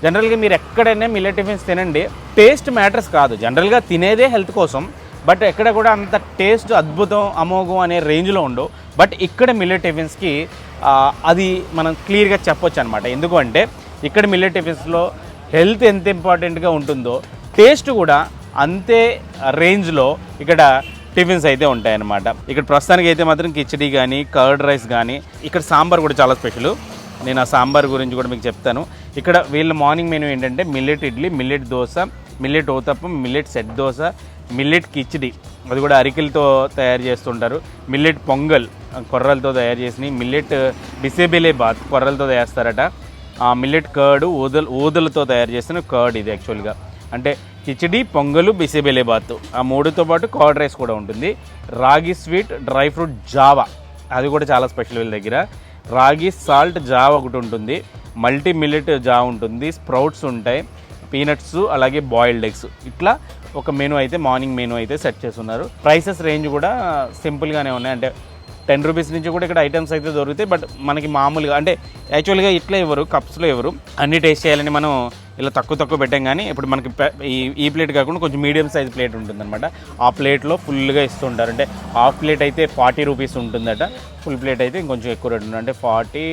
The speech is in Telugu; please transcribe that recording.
జనరల్గా మీరు ఎక్కడైనా మిల్లెట్ టిఫిన్స్ తినండి, టేస్ట్ మ్యాటర్స్ కాదు, జనరల్గా తినేదే హెల్త్ కోసం. బట్ ఎక్కడ కూడా అంత టేస్ట్ అద్భుతం అమోఘం అనే రేంజ్లో ఉండవు. బట్ ఇక్కడ మిల్లెట్ టిఫిన్స్కి అది మనం క్లియర్గా చెప్పొచ్చు అనమాట. ఎందుకంటే ఇక్కడ మిల్లెట్ టిఫిన్స్లో హెల్త్ ఎంత ఇంపార్టెంట్గా ఉంటుందో టేస్ట్ కూడా అంతే రేంజ్లో ఇక్కడ టిఫిన్స్ అయితే ఉంటాయన్నమాట. ఇక్కడ ప్రస్తుతానికి అయితే మాత్రం కిచడీ కానీ కర్డ్ రైస్ కానీ, ఇక్కడ సాంబార్ కూడా చాలా స్పెషల్. నేను ఆ సాంబార్ గురించి కూడా మీకు చెప్తాను. ఇక్కడ వీళ్ళ మార్నింగ్ మెనూ ఏంటంటే millet idli, millet dosa, millet uttapam, millet set dosa, millet khichdi, అది కూడా అరికెలతో తయారు చేస్తుంటారు, మిల్లెట్ పొంగల్ కొర్రలతో తయారు చేసినవి, మిల్లెట్ బిసేబెలే బాత్ కొర్రలతో చేస్తారట, మిల్లెట్ కర్డ్ ఊదలతో తయారు చేసిన కర్డ్. ఇది యాక్చువల్గా అంటే కిచడీ, పొంగలు, బిసేబెలే బాత్, ఆ మూడుతో పాటు కర్డ్ రైస్ కూడా ఉంటుంది. రాగి స్వీట్, డ్రై ఫ్రూట్ జావా, అది కూడా చాలా స్పెషల్ వీళ్ళ దగ్గర. రాగి సాల్ట్ జావా ఒకటి ఉంటుంది, మల్టీ మిల్లెట్ జావా ఉంటుంది, స్ప్రౌట్స్ ఉంటాయి, పీనట్స్, అలాగే బాయిల్డ్ ఎగ్స్. ఇట్లా ఒక మెనూ అయితే మార్నింగ్ మెనూ అయితే సెట్ చేస్తున్నారు. ప్రైసెస్ రేంజ్ కూడా సింపుల్గానే ఉన్నాయి. అంటే 10 రూపీస్ నుంచి కూడా ఇక్కడ ఐటమ్స్ అయితే దొరుకుతాయి. బట్ మనకి మామూలుగా అంటే యాక్చువల్గా ఇట్లా ఇవ్వరు, కప్స్లో ఇవ్వరు. అన్నీ టేస్ట్ చేయాలని మనం ఇలా తక్కువ పెట్టాం. కానీ ఇప్పుడు మనకి ఈ ప్లేట్ కాకుండా కొంచెం మీడియం సైజ్ ప్లేట్ ఉంటుందన్నమాట. ఆ ప్లేట్లో ఫుల్గా ఇస్తుంటారు. అంటే హాఫ్ ప్లేట్ అయితే 40 రూపీస్ ఉంటుందట, ఫుల్ ప్లేట్ అయితే ఇంకొంచెం ఎక్కువ రేట్ ఉంటుంది. అంటే 40